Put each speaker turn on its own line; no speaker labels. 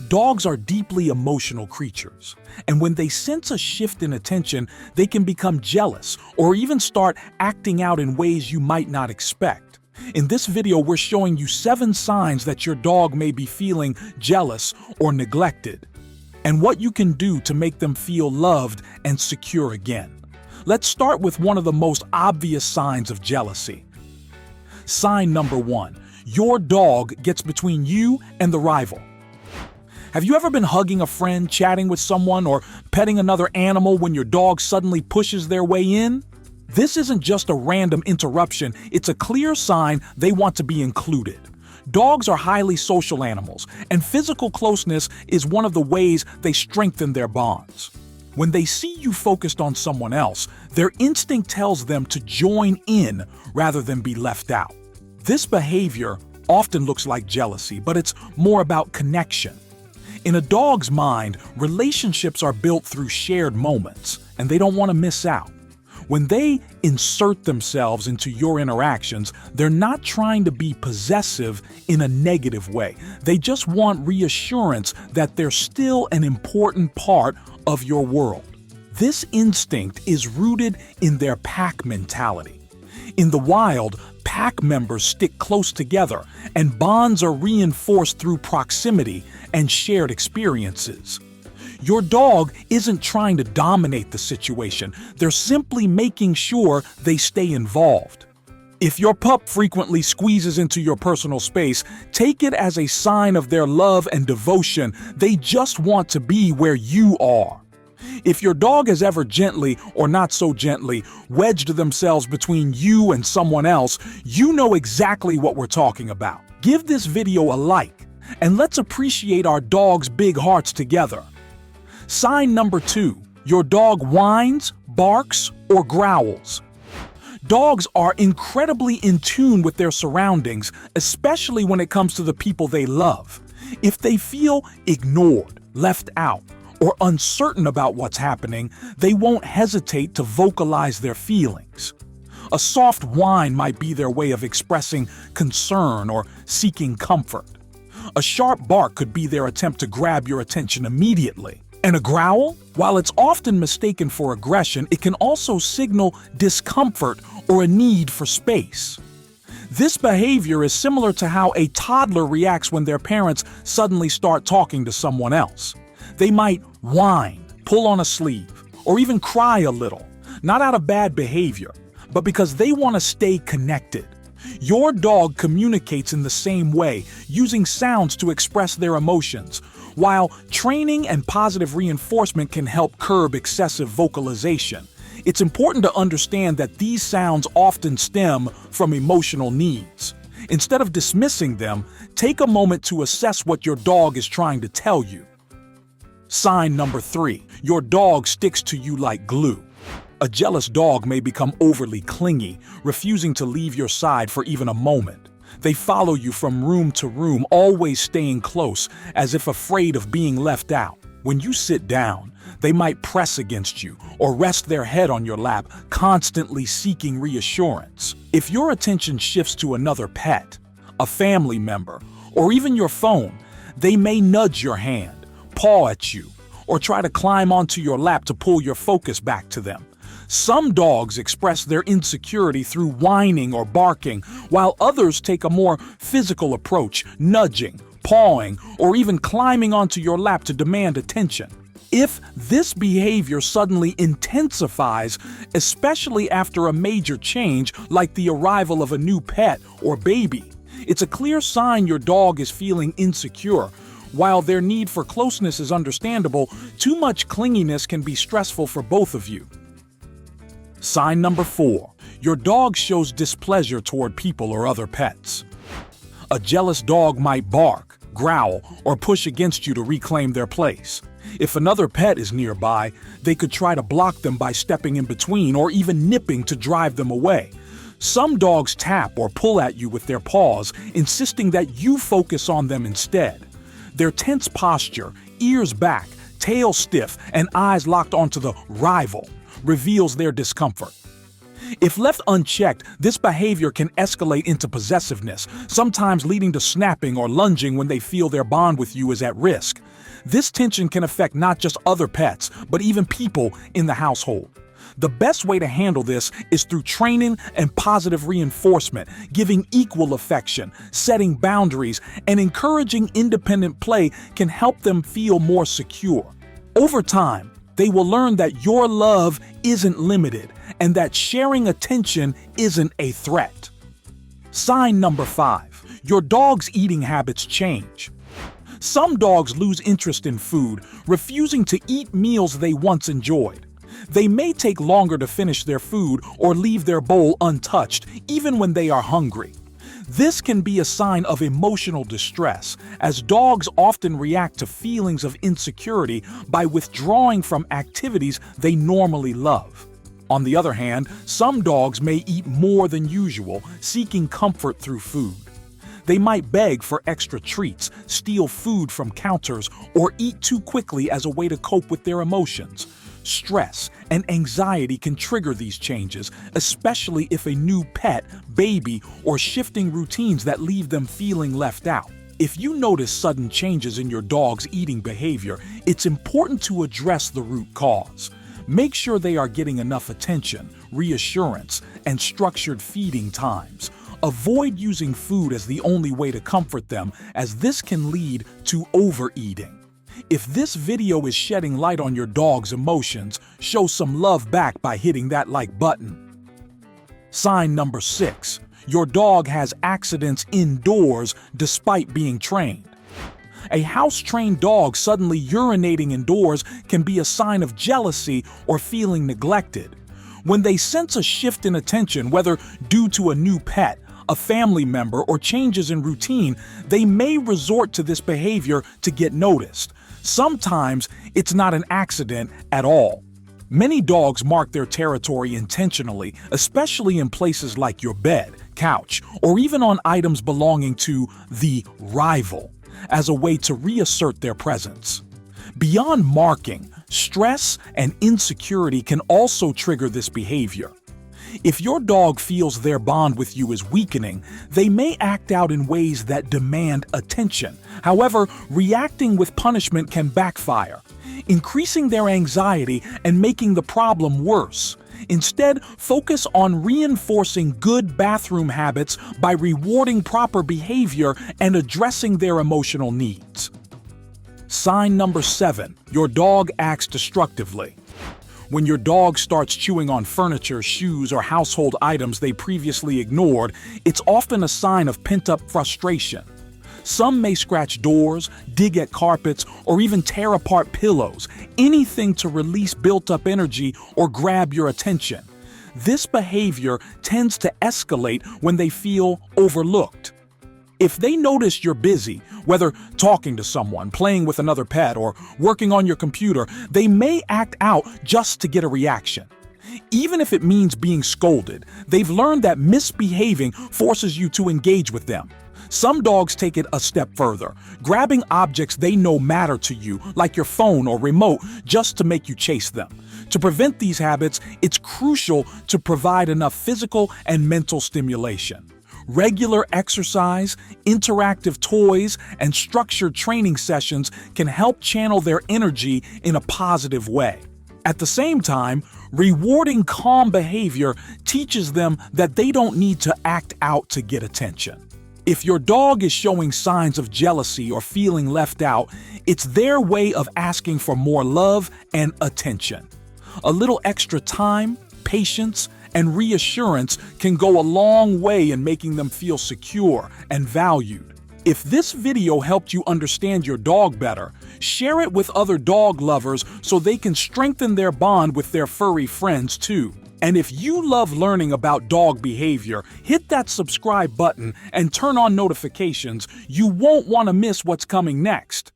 Dogs are deeply emotional creatures, and when they sense a shift in attention, they can become jealous or even start acting out in ways you might not expect. In this video, we're showing you 7 signs that your dog may be feeling jealous or neglected, and what you can do to make them feel loved and secure again. Let's start with one of the most obvious signs of jealousy. Sign number 1. Your dog gets between you and the rival. Have you ever been hugging a friend, chatting with someone, or petting another animal when your dog suddenly pushes their way in? This isn't just a random interruption, it's a clear sign they want to be included. Dogs are highly social animals, and physical closeness is one of the ways they strengthen their bonds. When they see you focused on someone else, their instinct tells them to join in rather than be left out. This behavior often looks like jealousy, but it's more about connection. In a dog's mind, relationships are built through shared moments, and they don't want to miss out. When they insert themselves into your interactions, they're not trying to be possessive in a negative way. They just want reassurance that they're still an important part of your world. This instinct is rooted in their pack mentality. In the wild, pack members stick close together, and bonds are reinforced through proximity and shared experiences. Your dog isn't trying to dominate the situation, they're simply making sure they stay involved. If your pup frequently squeezes into your personal space, take it as a sign of their love and devotion. They just want to be where you are. If your dog has ever gently, or not so gently, wedged themselves between you and someone else, you know exactly what we're talking about. Give this video a like, and let's appreciate our dogs' big hearts together. Sign number 2. Your dog whines, barks, or growls. Dogs are incredibly in tune with their surroundings, especially when it comes to the people they love. If they feel ignored, left out, or uncertain about what's happening, they won't hesitate to vocalize their feelings. A soft whine might be their way of expressing concern or seeking comfort. A sharp bark could be their attempt to grab your attention immediately. And a growl? While it's often mistaken for aggression, it can also signal discomfort or a need for space. This behavior is similar to how a toddler reacts when their parents suddenly start talking to someone else. They might whine, pull on a sleeve, or even cry a little, not out of bad behavior, but because they want to stay connected. Your dog communicates in the same way, using sounds to express their emotions. While training and positive reinforcement can help curb excessive vocalization, it's important to understand that these sounds often stem from emotional needs. Instead of dismissing them, take a moment to assess what your dog is trying to tell you. Sign number 3. Your dog sticks to you like glue. A jealous dog may become overly clingy, refusing to leave your side for even a moment. They follow you from room to room, always staying close, as if afraid of being left out. When you sit down, they might press against you or rest their head on your lap, constantly seeking reassurance. If your attention shifts to another pet, a family member, or even your phone, they may nudge your hand, paw at you, or try to climb onto your lap to pull your focus back to them. Some dogs express their insecurity through whining or barking, while others take a more physical approach, nudging, pawing, or even climbing onto your lap to demand attention. If this behavior suddenly intensifies, especially after a major change like the arrival of a new pet or baby, it's a clear sign your dog is feeling insecure. While their need for closeness is understandable, too much clinginess can be stressful for both of you. Sign number 4. Your dog shows displeasure toward people or other pets. A jealous dog might bark, growl, or push against you to reclaim their place. If another pet is nearby, they could try to block them by stepping in between or even nipping to drive them away. Some dogs tap or pull at you with their paws, insisting that you focus on them instead. Their tense posture, ears back, tail stiff, and eyes locked onto the rival reveals their discomfort. If left unchecked, this behavior can escalate into possessiveness, sometimes leading to snapping or lunging when they feel their bond with you is at risk. This tension can affect not just other pets, but even people in the household. The best way to handle this is through training and positive reinforcement, giving equal affection, setting boundaries, and encouraging independent play can help them feel more secure. Over time, they will learn that your love isn't limited and that sharing attention isn't a threat. Sign number 5. Your dog's eating habits change. Some dogs lose interest in food, refusing to eat meals they once enjoyed. They may take longer to finish their food or leave their bowl untouched, even when they are hungry. This can be a sign of emotional distress, as dogs often react to feelings of insecurity by withdrawing from activities they normally love. On the other hand, some dogs may eat more than usual, seeking comfort through food. They might beg for extra treats, steal food from counters, or eat too quickly as a way to cope with their emotions. Stress and anxiety can trigger these changes, especially if a new pet, baby, or shifting routines that leave them feeling left out. If you notice sudden changes in your dog's eating behavior, it's important to address the root cause. Make sure they are getting enough attention, reassurance, and structured feeding times. Avoid using food as the only way to comfort them, as this can lead to overeating. If this video is shedding light on your dog's emotions, show some love back by hitting that like button. Sign number 6. Your dog has accidents indoors despite being trained. A house-trained dog suddenly urinating indoors can be a sign of jealousy or feeling neglected. When they sense a shift in attention, whether due to a new pet, a family member, or changes in routine, they may resort to this behavior to get noticed. Sometimes it's not an accident at all. Many dogs mark their territory intentionally, especially in places like your bed, couch, or even on items belonging to the rival, as a way to reassert their presence. Beyond marking, stress and insecurity can also trigger this behavior. If your dog feels their bond with you is weakening, they may act out in ways that demand attention. However, reacting with punishment can backfire, increasing their anxiety and making the problem worse. Instead, focus on reinforcing good bathroom habits by rewarding proper behavior and addressing their emotional needs. Sign number 7. Your dog acts destructively. When your dog starts chewing on furniture, shoes, or household items they previously ignored, it's often a sign of pent-up frustration. Some may scratch doors, dig at carpets, or even tear apart pillows, anything to release built-up energy or grab your attention. This behavior tends to escalate when they feel overlooked. If they notice you're busy, whether talking to someone, playing with another pet, or working on your computer, they may act out just to get a reaction. Even if it means being scolded, they've learned that misbehaving forces you to engage with them. Some dogs take it a step further, grabbing objects they know matter to you, like your phone or remote, just to make you chase them. To prevent these habits, it's crucial to provide enough physical and mental stimulation. Regular exercise, interactive toys, and structured training sessions can help channel their energy in a positive way. At the same time, rewarding calm behavior teaches them that they don't need to act out to get attention. If your dog is showing signs of jealousy or feeling left out, it's their way of asking for more love and attention. A little extra time, patience, and reassurance can go a long way in making them feel secure and valued. If this video helped you understand your dog better, share it with other dog lovers so they can strengthen their bond with their furry friends too. And if you love learning about dog behavior, hit that subscribe button and turn on notifications. You won't want to miss what's coming next.